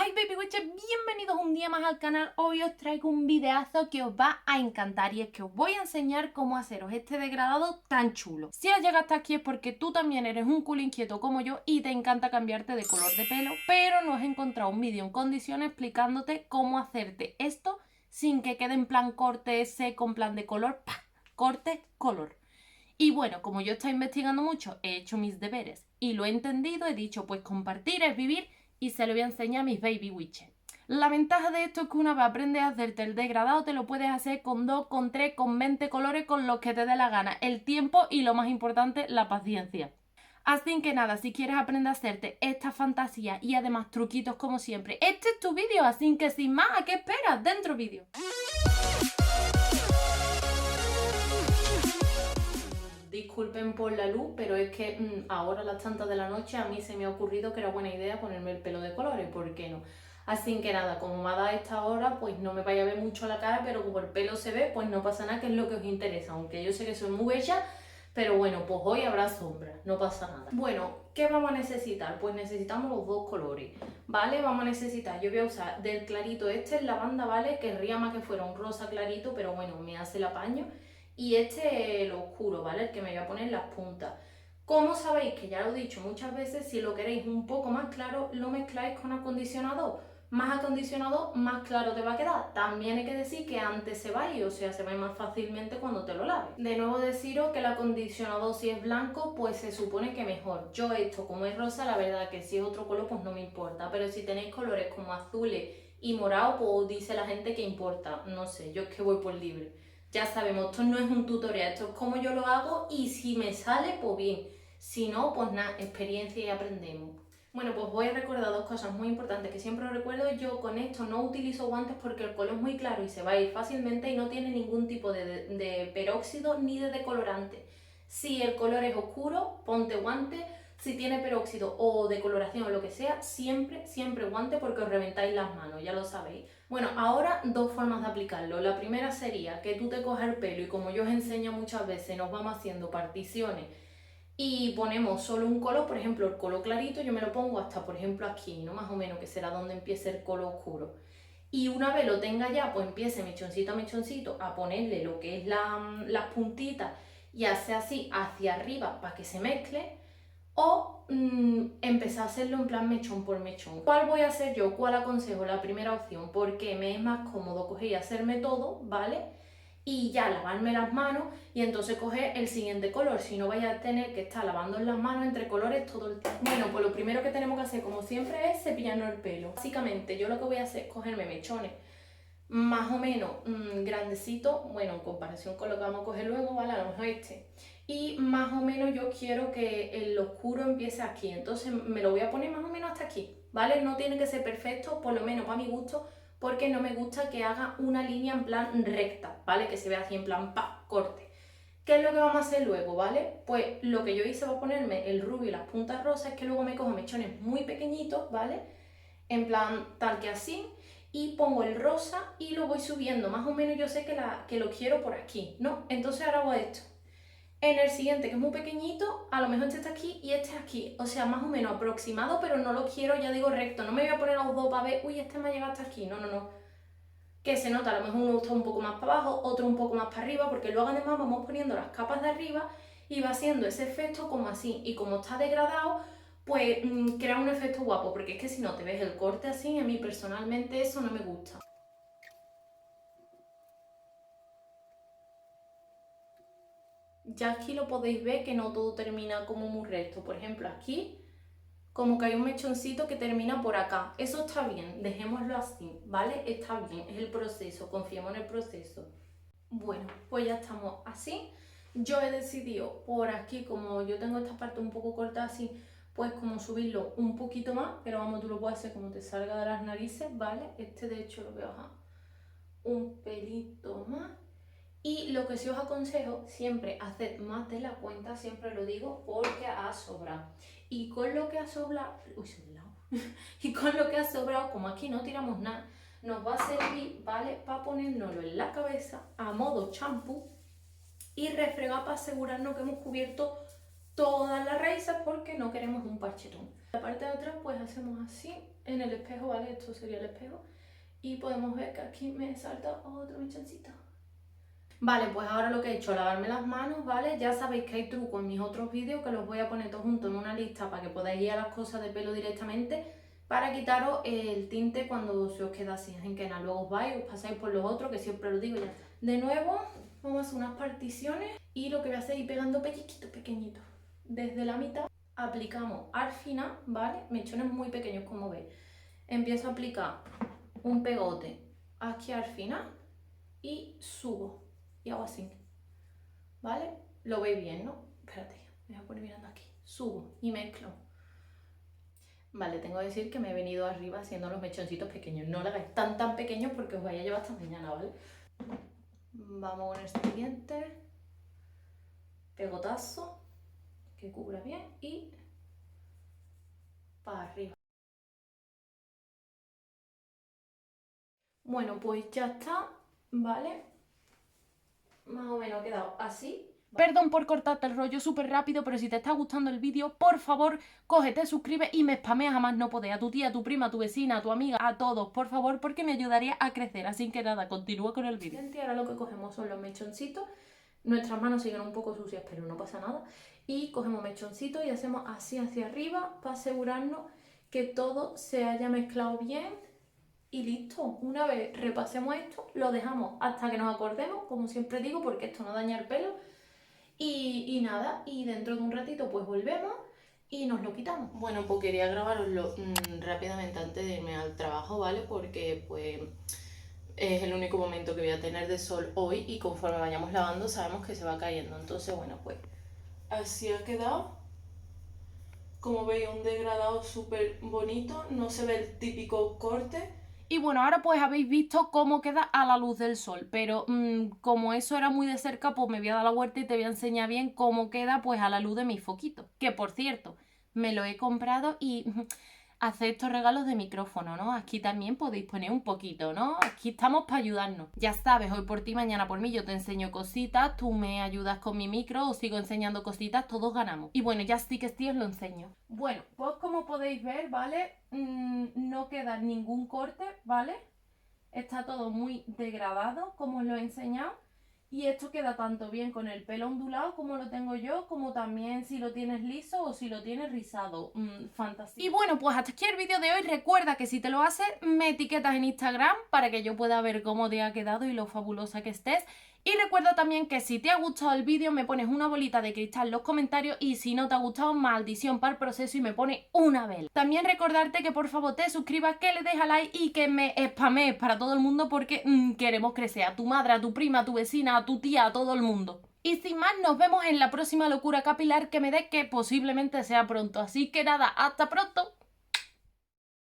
Hi baby witches, bienvenidos un día más al canal. Hoy os traigo un videazo que os va a encantar y es que os voy a enseñar cómo haceros este degradado tan chulo. Si has llegado hasta aquí es porque tú también eres un culo inquieto como yo y te encanta cambiarte de color de pelo, pero no has encontrado un vídeo en condiciones explicándote cómo hacerte esto sin que quede en plan corte seco, en plan de color, ¡pah! Corte, color. Y bueno, como yo estoy investigando mucho, he hecho mis deberes y lo he entendido, he dicho pues compartir es vivir y se lo voy a enseñar a mis baby witches. La ventaja de esto es que una vez aprendes a hacerte el degradado te lo puedes hacer con 2, con 3, con 20 colores, con los que te dé la gana, el tiempo y lo más importante, la paciencia. Así que nada, si quieres aprender a hacerte esta fantasía y además truquitos como siempre, este es tu vídeo, así que sin más, ¿a qué esperas? Dentro vídeo. Disculpen por la luz, pero es que ahora a las tantas de la noche a mí se me ha ocurrido que era buena idea ponerme el pelo de colores, ¿por qué no? Así que nada, como me ha dado esta hora, pues no me vaya a ver mucho la cara, pero como el pelo se ve, pues no pasa nada, que es lo que os interesa, aunque yo sé que soy muy bella, pero bueno, pues hoy habrá sombra, no pasa nada. Bueno, ¿qué vamos a necesitar? Pues necesitamos los dos colores, ¿vale? Vamos a necesitar, yo voy a usar del clarito este, el lavanda, ¿vale? Querría más que fuera un rosa clarito, pero bueno, me hace el apaño. Y este el oscuro, ¿vale? El que me voy a poner en las puntas. Como sabéis, que ya lo he dicho muchas veces, si lo queréis un poco más claro, lo mezcláis con acondicionador. Más acondicionador, más claro te va a quedar. También hay que decir que antes se va a ir, o sea, se va a ir más fácilmente cuando te lo laves. De nuevo deciros que el acondicionador si es blanco, pues se supone que mejor. Yo esto, como es rosa, la verdad que si es otro color, pues no me importa. Pero si tenéis colores como azules y morado, pues dice la gente que importa. No sé, yo es que voy por libre. Ya sabemos, esto no es un tutorial, esto es como yo lo hago y si me sale, pues bien. Si no, pues nada, experiencia y aprendemos. Bueno, pues voy a recordar dos cosas muy importantes que siempre os recuerdo. Yo con esto no utilizo guantes porque el color es muy claro y se va a ir fácilmente y no tiene ningún tipo de peróxido ni de decolorante. Si el color es oscuro, ponte guantes. Si tiene peróxido o decoloración o lo que sea, siempre, siempre guante porque os reventáis las manos, ya lo sabéis. Bueno, ahora dos formas de aplicarlo. La primera sería que tú te cojas el pelo y como yo os enseño muchas veces, nos vamos haciendo particiones y ponemos solo un color, por ejemplo, el color clarito, yo me lo pongo hasta, por ejemplo, aquí, ¿no? Más o menos, que será donde empiece el color oscuro. Y una vez lo tenga ya, pues empiece mechoncito a mechoncito a ponerle lo que es las puntitas y hace así hacia arriba para que se mezcle. O empezar a hacerlo en plan mechón por mechón. ¿Cuál voy a hacer yo? ¿Cuál aconsejo? La primera opción, porque me es más cómodo coger y hacerme todo, ¿vale? Y ya lavarme las manos y entonces coger el siguiente color, si no vaya a tener que estar lavando las manos entre colores todo el tiempo. Bueno, pues lo primero que tenemos que hacer, como siempre, es cepillarnos el pelo. Básicamente, yo lo que voy a hacer es cogerme mechones más o menos grandecito, bueno, en comparación con lo que vamos a coger luego, ¿vale? A lo mejor este. Y más o menos yo quiero que el oscuro empiece aquí, entonces me lo voy a poner más o menos hasta aquí, ¿vale? No tiene que ser perfecto, por lo menos para mi gusto, porque no me gusta que haga una línea en plan recta, ¿vale? Que se vea así en plan, pa, corte. ¿Qué es lo que vamos a hacer luego, ¿vale? Pues lo que yo hice va a ponerme el rubio y las puntas rosas, es que luego me cojo mechones muy pequeñitos, ¿vale? En plan tal que así, y pongo el rosa y lo voy subiendo, más o menos yo sé que lo quiero por aquí, ¿no? Entonces ahora hago esto. En el siguiente, que es muy pequeñito, a lo mejor este está aquí y este aquí, o sea, más o menos aproximado, pero no lo quiero, ya digo, recto, no me voy a poner los dos para ver, uy, este me ha llegado hasta aquí, no, no, no. Que se nota, a lo mejor uno está un poco más para abajo, otro un poco más para arriba, porque luego además vamos poniendo las capas de arriba y va haciendo ese efecto como así, y como está degradado, pues crea un efecto guapo, porque es que si no te ves el corte así, a mí personalmente eso no me gusta. Ya aquí lo podéis ver que no todo termina como muy recto, por ejemplo aquí como que hay un mechoncito que termina por acá, eso está bien, dejémoslo así, ¿vale? Está bien, es el proceso, confiemos en el proceso. Bueno, pues ya estamos así. Yo he decidido por aquí, como yo tengo esta parte un poco corta así, pues como subirlo un poquito más, pero vamos, tú lo puedes hacer como te salga de las narices, ¿vale? Este de hecho lo voy a bajar un pelito más. Y lo que sí os aconsejo, siempre haced más de la cuenta, siempre lo digo, porque ha sobrado. Y con lo que ha sobrado, y con lo que ha sobrado, como aquí no tiramos nada, nos va a servir, ¿vale? Para ponérnoslo en la cabeza a modo champú y refregar para asegurarnos que hemos cubierto todas las raíces porque no queremos un parchetón. La parte de atrás pues hacemos así, en el espejo, ¿vale? Esto sería el espejo. Y podemos ver que aquí me salta otro mechoncito. Vale, pues ahora lo que he hecho, lavarme las manos, ¿vale? Ya sabéis que hay trucos en mis otros vídeos que los voy a poner todos juntos en una lista para que podáis ir a las cosas de pelo directamente para quitaros el tinte cuando se os queda así. Así que nada, luego os vais, os pasáis por los otros, que siempre lo digo ya. De nuevo, vamos a hacer unas particiones y lo que voy a hacer es ir pegando pellizquitos pequeñitos. Desde la mitad aplicamos al final, ¿vale? Mechones muy pequeños, como veis. Empiezo a aplicar un pegote aquí al final y subo. Y hago así, ¿vale? Lo veis bien, ¿no? Espérate, me voy a poner mirando aquí. Subo y mezclo. Vale, tengo que decir que me he venido arriba haciendo los mechoncitos pequeños. No lo hagáis tan pequeños porque os vaya a llevar hasta mañana, ¿vale? Vamos con el siguiente. Pegotazo, que cubra bien y para arriba. Bueno, pues ya está, ¿vale? Más o menos ha quedado así. Perdón por cortarte el rollo súper rápido, pero si te está gustando el vídeo, por favor, cógete, suscribe y me spameas a más no poder. A tu tía, a tu prima, a tu vecina, a tu amiga, a todos, por favor, porque me ayudaría a crecer. Así que nada, continúa con el vídeo. Ahora lo que cogemos son los mechoncitos. Nuestras manos siguen un poco sucias, pero no pasa nada. Y cogemos mechoncitos y hacemos así hacia arriba para asegurarnos que todo se haya mezclado bien. Y listo, una vez repasemos esto, lo dejamos hasta que nos acordemos, como siempre digo, porque esto no daña el pelo. Y nada, y dentro de un ratito pues volvemos y nos lo quitamos. Bueno, pues quería grabaroslo rápidamente antes de irme al trabajo, ¿vale? Porque pues es el único momento que voy a tener de sol hoy y conforme vayamos lavando sabemos que se va cayendo. Entonces, bueno, pues así ha quedado. Como veis, un degradado súper bonito, no se ve el típico corte. Y bueno, ahora pues habéis visto cómo queda a la luz del sol, pero como eso era muy de cerca, pues me voy a dar la vuelta y te voy a enseñar bien cómo queda pues a la luz de mis foquitos. Que por cierto, me lo he comprado y hacer estos regalos de micrófono, ¿no? Aquí también podéis poner un poquito, ¿no? Aquí estamos para ayudarnos. Ya sabes, hoy por ti, mañana por mí, yo te enseño cositas, tú me ayudas con mi micro, os sigo enseñando cositas, todos ganamos. Y bueno, ya sí que os lo enseño. Bueno, pues como podéis ver, ¿vale? No queda ningún corte, ¿vale? Está todo muy degradado, como os lo he enseñado. Y esto queda tanto bien con el pelo ondulado como lo tengo yo, como también si lo tienes liso o si lo tienes rizado. Fantasía. Y bueno, pues hasta aquí el vídeo de hoy. Recuerda que si te lo haces, me etiquetas en Instagram para que yo pueda ver cómo te ha quedado y lo fabulosa que estés. Y recuerda también que si te ha gustado el vídeo me pones una bolita de cristal en los comentarios y si no te ha gustado, maldición para el proceso y me pones una vela. También recordarte que por favor te suscribas, que le des a like y que me spamees para todo el mundo porque queremos crecer. A tu madre, a tu prima, a tu vecina, a tu tía, a todo el mundo. Y sin más, nos vemos en la próxima locura capilar que me dé, que posiblemente sea pronto. Así que nada, hasta pronto.